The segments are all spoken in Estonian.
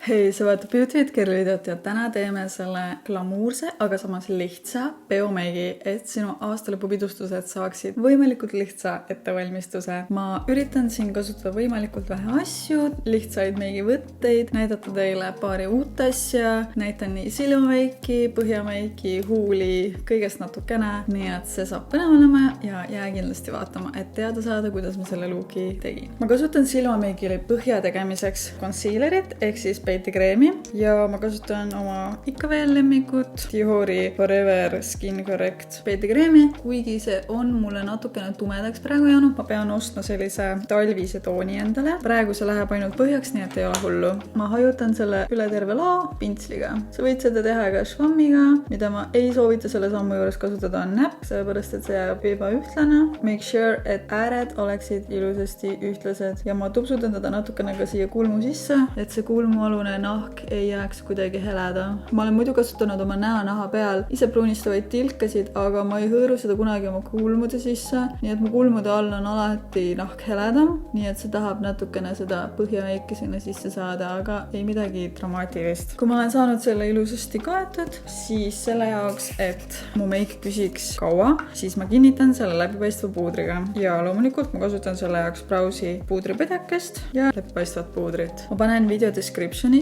Hei, sa vaatab Beauty with Girl videot ja täna teeme selle glamuurse, aga samas lihtsa peomeigi, et sinu aastalõpupidustused saaksid võimalikult lihtsa ettevalmistuse. Ma üritan siin kasutada võimalikult vähe asju, lihtsaid meigivõtteid, näidata teile paari uut asja, näitan nii silmameiki, põhjameiki, huuli, kõigest natukene, nii et see saab põnev olema ja jää kindlasti vaatama, et teada saada, kuidas ma selle looki tegin. Ma kasutan silmameigile põhja tegemiseks concealerit ehk siis peitikreemi ja ma kasutan oma ikka veel lemmikut Diori Forever Skin Correct peitikreemi, kuigi see on mulle natukene tumedaks praegu jäänud. Ma pean ostma sellise talvise tooni endale. Praegu see läheb ainult põhjaks, nii et ei ole hullu. Ma hajutan selle üle terve lao pintsliga. Sa võid seda teha ka švammiga, mida ma ei soovita selle sammu juures kasutada on näpp, sellepärast et see jääb ebaühtlane. Make sure, et ääred oleksid ilusasti ühtlased ja ma tupsutan teda natukene ka siia kulmu sisse, et see kulmualune nahk ei jääks kuidagi heleda. Ma olen muidu kasutanud oma näonaha peal ise pruunistavaid tilkasid, aga ma ei hõõru seda kunagi oma kulmude sisse, nii et mu kulmude all on alati nahk heledam, nii et see tahab natukene seda põhjameiki sinna sisse saada, aga ei midagi dramaatilist. Kui ma olen saanud selle ilusasti kaetud, siis selle jaoks, et mu meik püsiks kaua, siis ma kinnitan selle läbipaistva puudriga ja loomulikult ma kasutan selle jaoks Browsi puudripõdjakest ja läbipaistvat puudrit. Ma panen video descriptionisse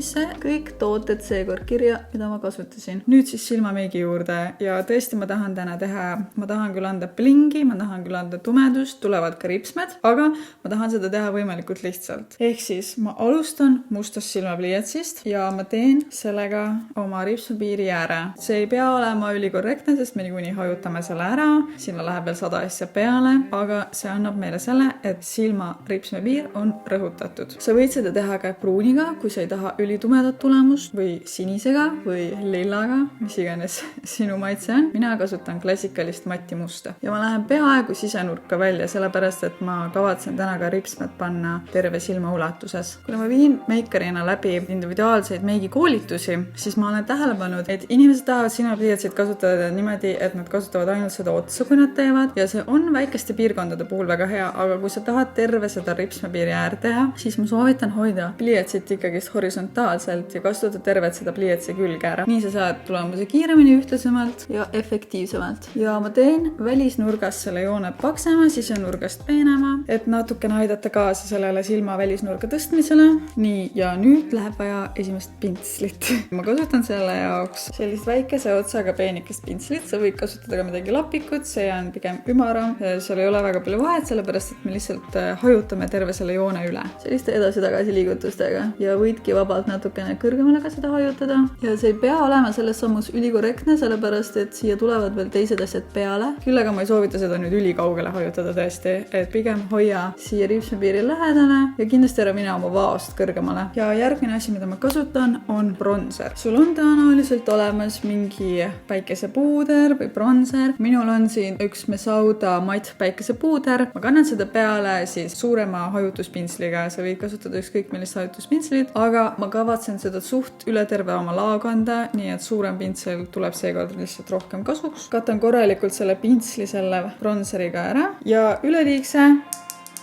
kõik tooted seekord kirja, mida ma kasutasin. Nüüd siis silmameigi juurde ja tõesti ma tahan täna teha, ma tahan küll anda blingi, ma tahan küll anda tumedust, tulevad ka ripsmed, aga ma tahan seda teha võimalikult lihtsalt. Ehk siis ma alustan mustast silmapliiatsist ja ma teen sellega oma ripsmepiiri ääre. See ei pea olema ülikorrektne, sest me niikuinii hajutame selle ära, sinna läheb veel 100 asja peale, aga see annab meile selle, et silma ripsmepiir on rõhutatud. Sa võid seda teha ka pruuniga, kui sa ei taha ülitumedat tulemust või sinisega või lillaga, mis iganes sinu maitse on. Mina kasutan klassikalist matti musta ja ma lähen peaaegu sisenurka välja, sellepärast et ma kavatsen täna ka ripsmed panna terve silma ulatuses. Kuna ma viin meikarina läbi individuaalseid meigikoolitusi, siis ma olen tähele pannud, et inimesed tahavad silmapliiatsit kasutada niimoodi, et nad kasutavad ainult seda otsa, kui nad teevad ja see on väikeste piirkondade puhul väga hea, aga kui sa tahad terve seda ripsmepiiri äär teha, siis ma soovitan hoida pliiatsit ikkagist horisontaalselt ja kasutada tervet seda pliiatsi külge ära. Nii sa saad tulemuse kiiremini, ühtlasemalt ja efektiivsemalt. Ja ma teen välisnurgast selle joone paksema, sisenurgast peenema, et natukene aidata kaasa sellele silma välisnurga tõstmisele. Nii, ja nüüd läheb vaja esimest pintslit. Ma kasutan selle jaoks sellist väikese otsaga peenikest pintslit. Sa võid kasutada ka midagi lapikut, see on pigem ümaram. Seal ei ole väga palju vahet, sellepärast et me lihtsalt hajutame terve selle joone üle. Selliste edasi-tagasi liigutustega ja võidki vabalt natukene kõrgemale ka seda hajutada. Ja see ei pea olema selles sammus ülikorrektne, sellepärast et siia tulevad veel teised asjad peale. Küll aga ma ei soovita seda nüüd ülikaugele hajutada tõesti, et pigem hoia siia ripsmepiiri lähedale ja kindlasti ära mine oma vaost kõrgemale. Ja järgmine asi, mida ma kasutan, on bronzer. Sul on tõenäoliselt olemas mingi päikesepuuder või bronzer. Minul on siin üks Mesauda matt päikesepuuder. Ma kannan seda peale siis suurema hajutuspintsliga. Sa võid kasutada ükskõik millist hajutuspinslit, aga ma kavatsen seda suht üle terve oma lao kanda, nii et suurem pintsel tuleb seekord lihtsalt rohkem kasuks. Katan korralikult selle pintsli selle bronzeriga ära ja üleliigse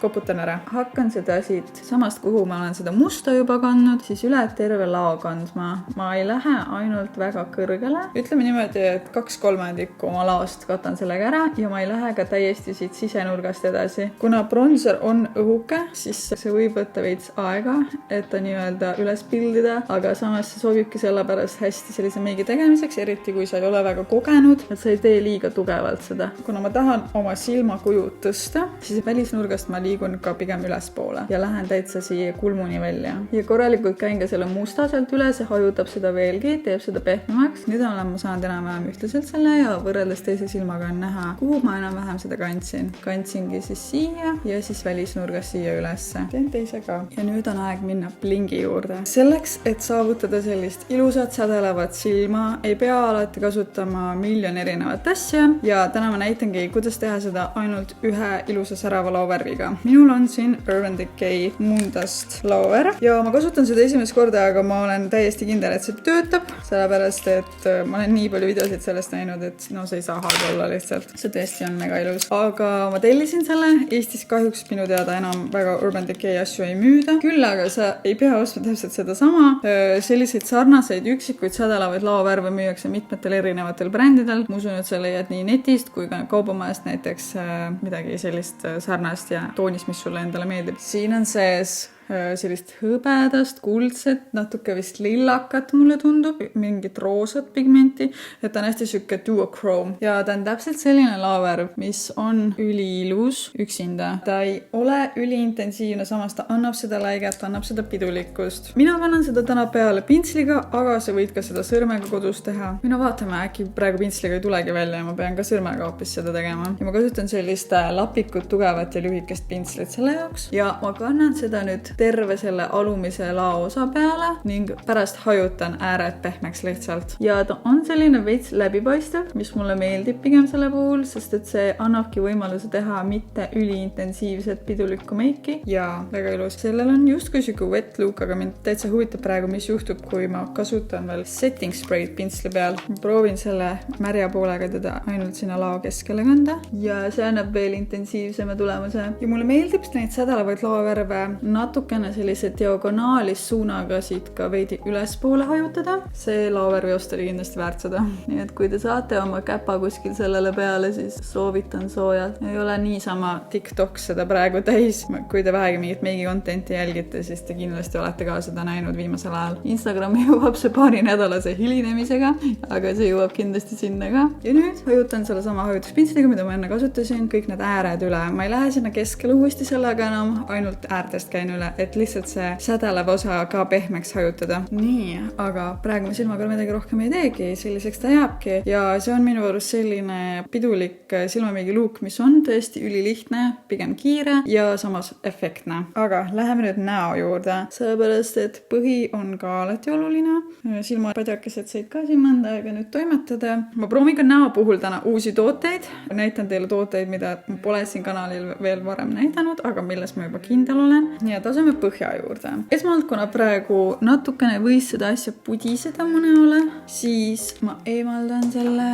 koputan ära. Hakkan seda siit samast, kuhu ma olen seda musta juba kandnud, siis üle terve lao kandma. Ma ei lähe ainult väga kõrgele. Ütleme niimoodi, et 2/3 oma laost katan sellega ära ja ma ei lähe ka täiesti siit sisenurgast edasi. Kuna bronzer on õhuke, siis see võib võtta veits aega, et ta nii-öelda üles pildida, aga samas see sobibki sellepärast hästi sellise meigi tegemiseks, eriti kui sa ei ole väga kogenud, et sa ei tee liiga tugevalt seda. Kuna ma tahan oma silmakuju tõsta, siis välisnurgast ma liigun ka pigem ülespoole ja lähen täitsa siia kulmuni välja. Ja korralikult käin ka selle musta sealt üle, see hajutab seda veelgi, teeb seda pehmemaks. Nüüd olen ma saanud enam-vähem ühtlaselt selle ja võrreldes teise silmaga on näha, kuhu ma enam-vähem seda kandsin. Kandsingi siis siia ja siis välisnurgas siia ülesse. Teen teise ka. Ja nüüd on aeg minna blingi juurde. Selleks, et saavutada sellist ilusat sädelevat silma, ei pea alati kasutama miljon erinevat asja ja täna ma näitangi, kuidas teha seda ainult ühe ilusa särava laovärviga. minul on siin Urban Decay Mundast laovärv ja ma kasutan seda esimest korda, aga ma olen täiesti kindel, et see töötab, sellepärast et ma olen nii palju videosid sellest näinud, et no see ei saa halb olla lihtsalt. See tõesti on mega ilus. Aga ma tellisin selle. Eestis kahjuks minu teada enam väga Urban Decay asju ei müüda. Küll aga sa ei pea ostma täpselt seda sama. Selliseid sarnaseid üksikuid sädelavaid laovärve müüakse mitmetel erinevatel brändidel. Ma usun, et sa leiad nii netist kui ka kaubamajast näiteks midagi sellist sarnast ja toonis, mis sulle endale meeldib. Siin on sees sellist hõbedast, kuldset, natuke vist lillakat mulle tundub, mingit roosat pigmenti, et ta on hästi sükke duochrome ja ta on täpselt selline laovärv, mis on üliilus üksinda. Ta ei ole üliintensiivne, samas ta annab seda läiget, annab seda pidulikkust. Mina kannan seda täna peale pintsliga, aga sa võid ka seda sõrmega kodus teha. Mina vaatame, äkki praegu pintsliga ei tulegi välja ja ma pean ka sõrmega hoopis seda tegema. Ja ma kasutan sellist lapikut, tugevat ja lühikest pintslit selle jaoks ja ma kannan seda nüüd terve selle alumise laosa peale ning pärast hajutan ääred pehmeks lihtsalt. Ja ta on selline veits läbipaistev, mis mulle meeldib pigem selle puhul, sest et see annabki võimaluse teha mitte üliintensiivset pidulikku meiki ja väga ilus. Sellel on justkui siuke wet look, aga mind täitsa huvitab praegu, mis juhtub, kui ma kasutan veel setting spray'd pintsli peal. Ma proovin selle märja poolega teda ainult sinna lao keskele kanda ja see annab veel intensiivsema tulemuse. Ja mulle meeldib neid sädelevaid laovärve natukene sellise diagonaalis suunaga siit ka veidi ülespoole hajutada. See laovärvi ost oli kindlasti väärt seda. Nii et kui te saate oma käpa kuskil sellele peale, siis soovitan soojalt. Ei ole niisama TikTok seda praegu täis. Kui te vähegi mingit meigi contenti jälgite, siis te kindlasti olete ka seda näinud viimasel ajal. Instagrami jõuab see paari nädalase hilinemisega, aga see jõuab kindlasti sinna ka. Ja nüüd hajutan selle sama hajutuspintsliga, mida ma enne kasutasin, kõik need ääred üle. Ma ei lähe sinna keskele uuesti sellega enam, ainult äärtest käin üle, et lihtsalt see sädelev osa ka pehmeks hajutada. Nii, aga praegu ma silmaga midagi rohkem ei teegi, selliseks ta jääbki ja see on minu arust selline pidulik silmameigi look, mis on tõesti ülilihtne, pigem kiire ja samas efektne. Aga läheme nüüd näo juurde, sellepärast et põhi on ka alati oluline. Silmapadjakesed said ka siin mõnda aega nüüd toimetada. Ma proovin ka näo puhul täna uusi tooteid. Näitan teile tooteid, mida ma pole siin kanalil veel varem näidanud, aga milles ma juba kindel olen. Nii et asume põhja juurde. Esmalt, kuna praegu natukene võis seda asja pudiseda mu näole, siis ma eemaldan selle.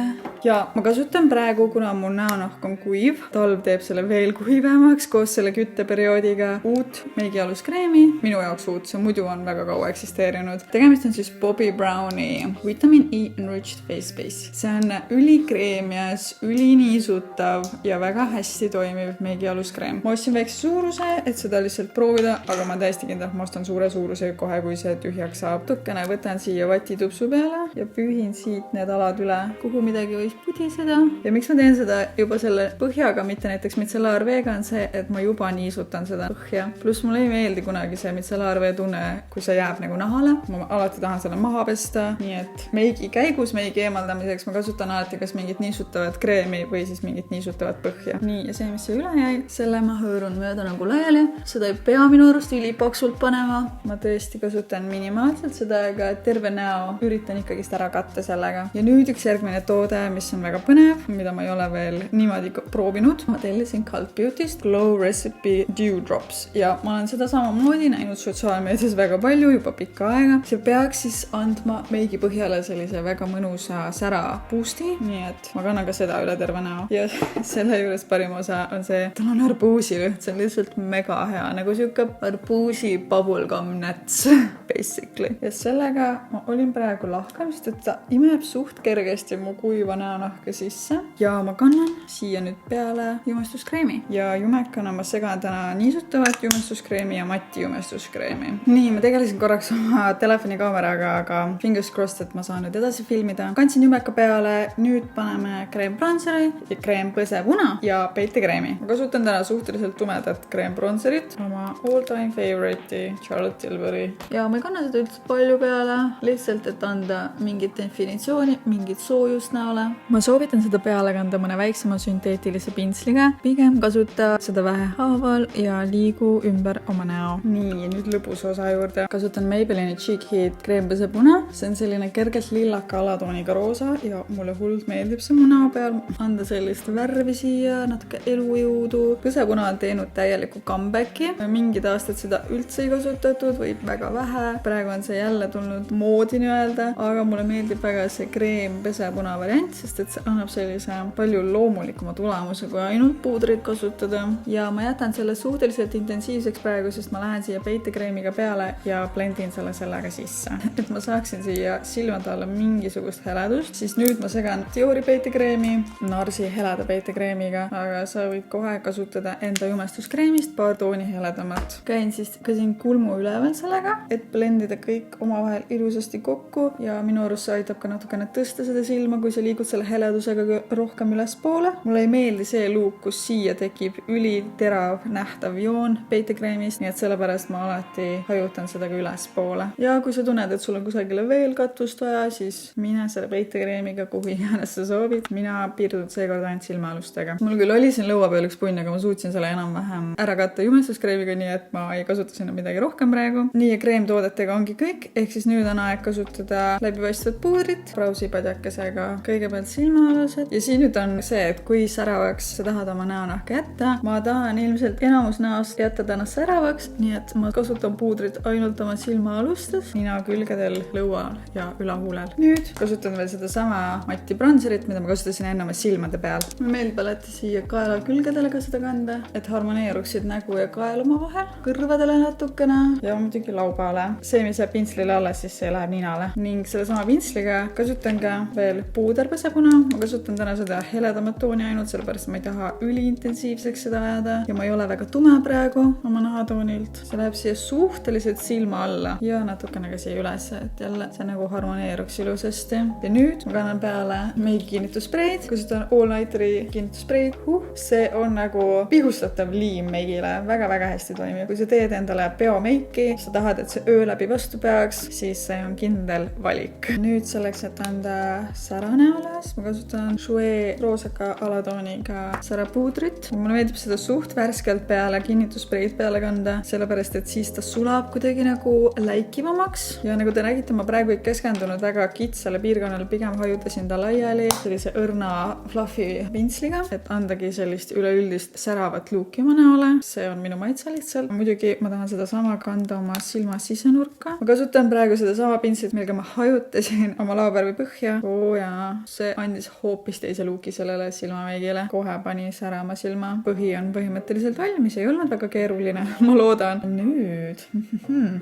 Ja ma kasutan praegu, kuna mu näonahk on kuiv, talv teeb selle veel kuivemaks koos selle kütteperioodiga, uut meigialuskreemi. Minu jaoks uut, see muidu on väga kaua eksisteerinud. Tegemist on siis Bobbi Browni Vitamin E Enriched Face Base. See on ülikreemias, üliniisutav ja väga hästi toimiv meigialuskreem. Ma ostsin väikse suuruse, et seda lihtsalt proovida, aga ma täiesti kindlalt ma ostan suure suuruse kohe, kui see tühjaks saab. Tukene võtan siia vatitupsu peale ja pühin siit need alad üle, kuhu midagi võis pudiseda. Ja miks ma teen seda juba selle põhjaga, mitte näiteks micellaarveega, on see, et ma juba niisutan seda põhja. Pluss mulle ei meeldi kunagi see micellaarvee tunne, kui see jääb nagu nahale. Ma alati tahan selle maha pesta, nii et meigi käigus, meigi eemaldamiseks ma kasutan alati kas mingit niisutavat kreemi või siis mingit niisutavat põhja. Nii, ja see, mis see üle jäi, selle ma hõõrun mööda nagu laiali. Seda ei pea minu arust ülipaksult panema. Ma tõesti kasutan minimaalselt seda, aga terve näo üritan ikkagist ära katta sellega. Ja nüüd üks järgmine toode, mis on väga põnev, mida ma ei ole veel niimoodi proovinud. Ma tellisin Cult Beauty'st Glow Recipe Dew Drops ja ma olen seda samamoodi näinud sotsiaalmeedias väga palju juba pikka aega. See peaks siis andma meigi põhjale sellise väga mõnusa sära boost'i, nii et ma kannan ka seda üle terve näo. Ja selle juures parim osa on see, tal on arbuusilõhn, see on lihtsalt mega hea, nagu siuke arbuusi bubblegum nuts basically. Ja sellega ma olin praegu lahkamist, et ta imeb suht kergesti mu kuiva näonahka sisse ja ma kannan siia nüüd peale jumestuskreemi ja jumekana ma segan täna niisutavat jumestuskreemi ja matti jumestuskreemi. Nii, ma tegelesin korraks oma telefonikaameraga, aga fingers crossed, et ma saan nüüd edasi filmida. Kandsin jumeka peale, nüüd paneme kreembronzeri ja kreempõsepuna ja peitekreemi. Ma kasutan täna suhteliselt tumedat kreembronzerit, oma all time favorite'i Charlotte Tilbury. Ja ma ei kanna seda üldse palju peale, lihtsalt, et anda mingit definitsiooni, mingit soojust näole. Ma soovitan seda peale kanda mõne väiksema sünteetilise pintsliga. Pigem kasuta seda vähehaaval ja liigu ümber oma näo. Nii, nüüd lõbus osa juurde. Kasutan Maybelline Cheek Heat kreempesepuna. See on selline kergelt lillaka alatooniga roosa ja mulle hullult meeldib see mu näo peal. Anda sellist värvi siia, natuke elujõudu. Pesepuna on teinud täieliku comebacki. Mingid aastad seda üldse ei kasutatud või väga vähe. Praegu on see jälle tulnud moodi nii-öelda, aga mulle meeldib väga see kreem pesepuna variant, sest et see annab sellise palju loomulikuma tulemuse, kui ainult puudrit kasutada. Ja ma jätan selle suhteliselt intensiivseks praegu, sest ma lähen siia peitekreemiga peale ja blendin selle sellega sisse. Et ma saaksin siia silmade alla mingisugust heledust, siis nüüd ma segan Diori peitekreemi Narsi heleda peitekreemiga, aga sa võid kohe kasutada enda jumestuskreemist paar tooni heledamat. Käin siis ka siin kulmu üleval sellega, et blendida kõik omavahel ilusasti kokku ja minu arust see aitab ka natukene tõsta seda silma, kui sa liigud selle heledusega rohkem ülespoole. Mulle ei meeldi see luuk, kus siia tekib üliterav nähtav joon peitekreemist, nii et sellepärast ma alati hajutan seda ka ülespoole. Ja kui sa tunned, et sul on kusagile veel katust vaja, siis mine selle peitekreemiga kuhu iganes sa soovid. Mina piirdun seekord ainult silmaalustega. Mul küll oli siin lõua peal üks punn, aga ma suutsin selle enam-vähem ära katta jumestuskreemiga, nii et ma ei kasuta sinna midagi rohkem praegu. Nii ja kreemtoodetega ongi kõik, ehk siis nüüd on aeg kasutada läbipaistvat puudrit brausipadjakesega kõigepealt silmaalused. Ja siin nüüd on see, et kui säravaks sa tahad oma näonahka jätta. Ma tahan ilmselt enamus näost jätta tänast säravaks, nii et ma kasutan puudrit ainult oma silmaalustes, nina külgedel, lõual ja ülahuulel. Nüüd kasutan veel seda sama matti bronzerit, mida ma kasutasin enne oma silmade peal. Ma meeldib alati siia kaela külgedele ka seda kanda, et harmoneeruksid nägu ja kael oma vahel, kõrvadele natukene ja muidugi laubale. See, mis jääb pintslile alles, siis see läheb ninale. Ning selle sama pintsliga kasutan ka veel puuderpesepuna. Ma kasutan täna seda heledamat tooni ainult, sellepärast ma ei taha üliintensiivseks seda ajada ja ma ei ole väga tume praegu oma nahatoonilt. See läheb siia suhteliselt silma alla ja natukene ka siia üles, et jälle see nagu harmoneeruks ilusasti. Ja nüüd ma kannan peale meigi kinnitusspreid. Kasutan All Nighteri kinnitusspreid. See on nagu pihustatav liim meigile. Väga-väga hästi toimib. Kui sa teed endale peomeiki, sa tahad, et see öö läbi vastu peaks, siis see on kindel valik. Nüüd selleks, et anda sära näole, ma kasutan Jouer roosaka alatooniga särapuudrit. Mulle meeldib seda suht värskelt peale kinnitusspreid peale kanda, sellepärast, et siis ta sulab kuidagi nagu läikivamaks. Ja nagu te nägite, ma praegu ei keskendunud väga kitsale piirkonnale, pigem hajutasin ta laiali sellise õrna fluffy pintsliga, et andagi sellist üleüldist säravat luuki oma näole. See on minu maitse lihtsalt. Muidugi ma tahan seda sama kanda oma silma sisenurka. Ma kasutan praegu seda sama pintslit, millega ma hajutasin oma laoparvi põhja. Jaa, see andis hoopis teise luuki sellele silmameigile. Kohe pani särama silma. Põhi on põhimõtteliselt valmis, ei olnud väga keeruline. Ma loodan. Nüüd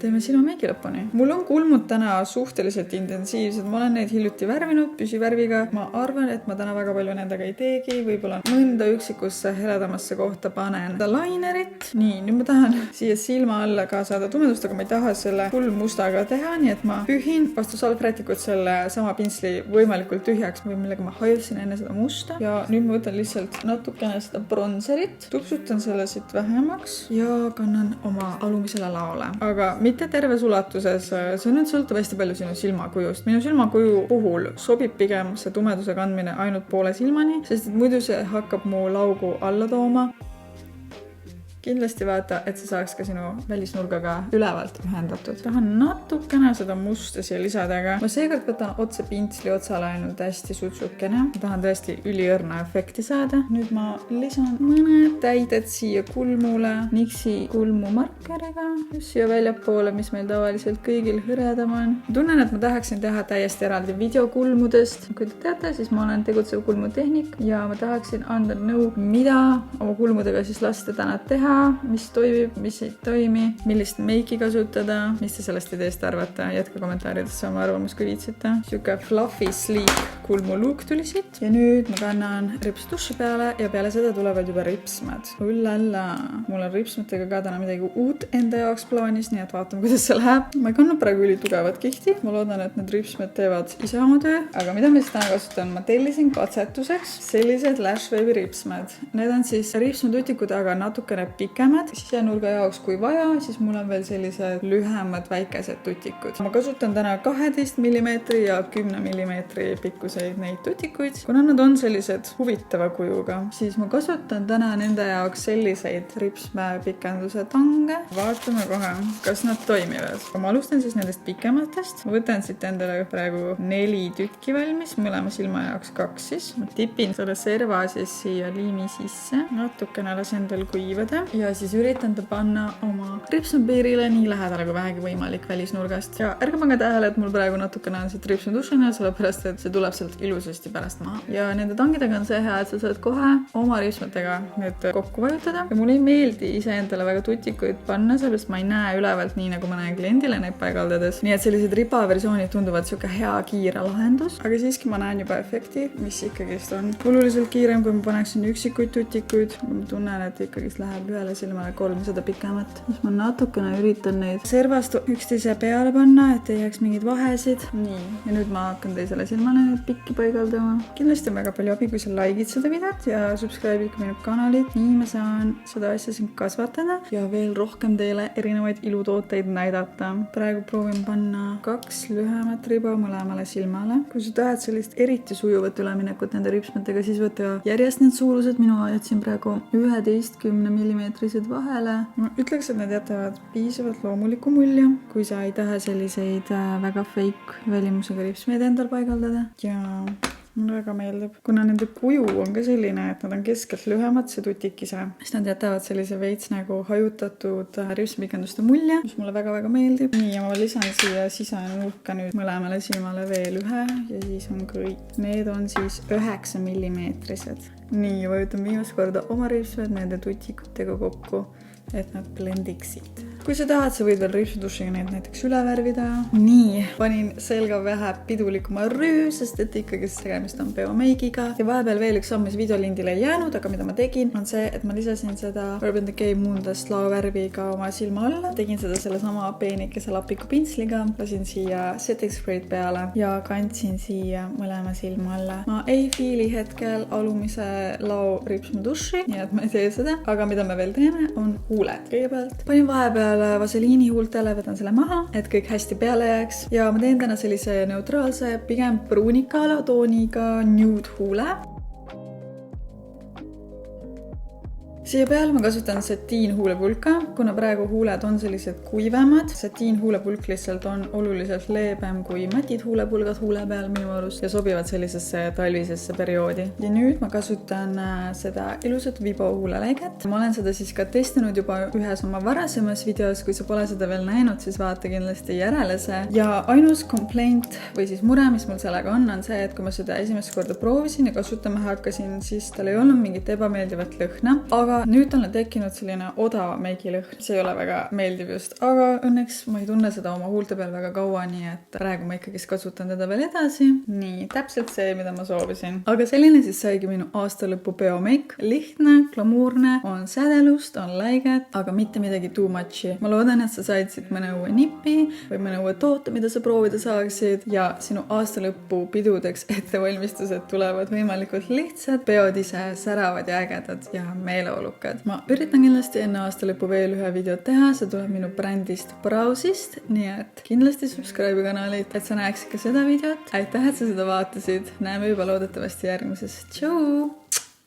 teeme silmameigi lõpuni. Mul on kulmud täna suhteliselt intensiivsed. Ma olen neid hiljuti värvinud püsivärviga. Ma arvan, et ma täna väga palju nendega ei teegi. Võib-olla mõnda üksikusse heledamasse kohta panen linerit. Nii, nüüd ma tahan siia silma alla ka saada tumedust, aga ma ei taha selle full mustaga teha, nii et ma pühin vastu salvrätikut selle sama pintsli võimalikult tühjaks, millega ma hajutasin enne seda musta. Ja nüüd ma võtan lihtsalt natukene seda bronzerit, tupsutan selle siit vähemaks ja kannan oma alumisele laole. Aga mitte terves ulatuses, see nüüd sõltub hästi palju sinu silmakujust. Minu silmakuju puhul sobib pigem see tumeduse kandmine ainult poole silmani, sest et muidu see hakkab mu laugu alla tooma. Kindlasti vaata, et see saaks ka sinu välisnurgaga ülevalt ühendatud. Tahan natukene seda musta siia lisadega. Ma seekord võtan otse pintsli otsale ainult hästi sutsukene. Ma tahan tõesti üliõrna efekti saada. Nüüd ma lisan mõned täided siia kulmule. Nixi kulmumarkeriga. Siia väljapoole, mis meil tavaliselt kõigil hõredam on. Tunnen, et ma tahaksin teha täiesti eraldi video kulmudest. Kui te teate, siis ma olen tegutsev kulmutehnik ja ma tahaksin anda nõu, mida oma kulmudega siis lasta täna teha. Mis toimib, mis ei toimi, millist meiki kasutada, mis te sellest ideest arvate, jätka kommentaaridesse oma arvamus, kui viitsite. Siuke fluffy, sleek kulmuluuk tuli siit ja nüüd ma kannan ripstussi peale ja peale seda tulevad juba ripsmed. Ullala, mul on ripsmetega ka täna midagi uut enda jaoks plaanis, nii et vaatame, kuidas see läheb. Ma ei kanna praegu ülitugevat kihti, ma loodan, et need ripsmed teevad ise oma töö, aga mida ma siis täna kasutan, ma tellisin katsetuseks sellised Lash Wave'i ripsmed. Need on siis ripsmetutikud, aga natukene pikemad sisenurga jaoks kui vaja, siis mul on veel sellised lühemad väikesed tutikud. Ma kasutan täna 12 mm ja 10 mm pikkuseid neid tutikuid. Kuna nad on sellised huvitava kujuga, siis ma kasutan täna nende jaoks selliseid ripsmäepikenduse tange. Vaatame kohe, kas nad toimivad. Ma alustan siis nendest pikematest. Ma võtan siit endale praegu 4 tükki valmis, mõlema silma jaoks 2 siis. Ma tipin selle serva siis siia liimi sisse. Natukene lasen tal kuivada ja siis üritan ta panna oma ripsmepiirile nii lähedale kui vähegi võimalik välisnurgast. Ja ärge pange tähele, et mul praegu natukene on siit ripsmetušina, sellepärast et see tuleb sealt ilusasti pärast maha. Ja nende tangidega on see hea, et sa saad kohe oma ripsmetega need kokku vajutada. Ja mulle ei meeldi iseendale väga tutikuid panna, sellepärast ma ei näe ülevalt nii, nagu ma näen kliendile neid paigaldades. Nii et sellised ribaversioonid tunduvad siuke hea kiire lahendus, aga siiski ma näen juba efekti, mis ikkagist on oluliselt kiirem, kui ma paneksin üksikuid tutikuid. Ma tunnen, et ikkagist läheb ühele silmale 300 pikemat. Siis ma natukene üritan neid servast üksteise peale panna, et ei jääks mingeid vahesid. Nii, ja nüüd ma hakkan teisele silmale neid pikki paigaldama. Kindlasti on väga palju abi, kui sa like'id seda videot ja subscribe'id ka minu kanalit. Nii ma saan seda asja siin kasvatada ja veel rohkem teile erinevaid ilutooteid näidata. Praegu proovin panna 2 lühemat riba mõlemale silmale. Kui sa tahad sellist eriti sujuvat üleminekut nende ripsmetega, siis võta järjest need suurused. Minu jätsin praegu 11 mm vahele. Ma ütleks, et need jätavad piisavalt loomuliku mulje, kui sa ei taha selliseid väga fake välimusega ripsmeid endal paigaldada. Ja mulle väga meeldib. Kuna nende kuju on ka selline, et nad on keskelt lühemad, see tutikise, siis nad jätavad sellise veits nagu hajutatud ripsmikenduste mulje, mis mulle väga-väga meeldib. Nii, ja ma lisan siia sisenurka nüüd mõlemale silmale veel ühe ja siis on kõik. Need on siis 9 mm. Nii, vajutan viimast korda oma ripsmed nende tutikutega kokku, et nad blendiksid. Kui sa tahad, sa võid veel ripsudušiga neid näiteks üle värvida. Nii, panin selga vähe pidulikuma rüü, sest et ikkagi tegemist on peomeigiga. Ja vahepeal veel üks samm, mis videolindile ei jäänud, aga mida ma tegin, on see, et ma lisasin seda Urban Decay Moonless laovärviga oma silma alla. Tegin seda selle sama peenikese lapiku pintsliga. Lasin siia setting spray'd peale ja kandsin siia mõlema silma alla. Ma ei fiili hetkel alumise lao ripsmeduši, nii et ma ei tee seda. Aga mida me veel teeme, on huuled. Kõigepealt panin vahepeal vaseliini huultele, võtan selle maha, et kõik hästi peale jääks. Ja ma teen täna sellise neutraalse, pigem pruunika alatooniga nude huule. Siia peale ma kasutan satiin huulepulka, kuna praegu huuled on sellised kuivemad. Satiin huulepulk lihtsalt on oluliselt leebem kui matid huulepulgad huule peal minu arust ja sobivad sellisesse talvisesse perioodi. Ja nüüd ma kasutan seda ilusat Vibo huuleläiget. Ma olen seda siis ka testinud juba ühes oma varasemas videos. Kui sa pole seda veel näinud, siis vaata kindlasti järele see. Ja ainus complaint või siis mure, mis mul sellega on see, et kui ma seda esimest korda proovisin ja kasutama hakkasin, siis tal ei olnud mingit ebameeldivat lõhna. Aga nüüd on tekkinud selline odav meigilõhn. See ei ole väga meeldiv just, aga õnneks ma ei tunne seda oma huulte peal väga kaua, nii et praegu ma ikkagi kasutan teda veel edasi. Nii, täpselt see, mida ma soovisin. Aga selline siis saigi minu aastalõpu peomeik. Lihtne, glamuurne, on sädelust, on läiget, aga mitte midagi too much'i. Ma loodan, et sa said siit mõne uue nipi või mõne uue toote, mida sa proovida saaksid ja sinu aastalõpu pidudeks ettevalmistused tulevad võimalikult lihtsad, peod ise säravad ja ägedad ja meeleolukad. Ma üritan kindlasti enne aastalõpu veel ühe videot teha, see tuleb minu brändist Browsist, nii et kindlasti subscribe kanalit, et sa näeksid ka seda videot. Aitäh, et sa seda vaatasid. Näeme juba loodetavasti järgmises. Tšau!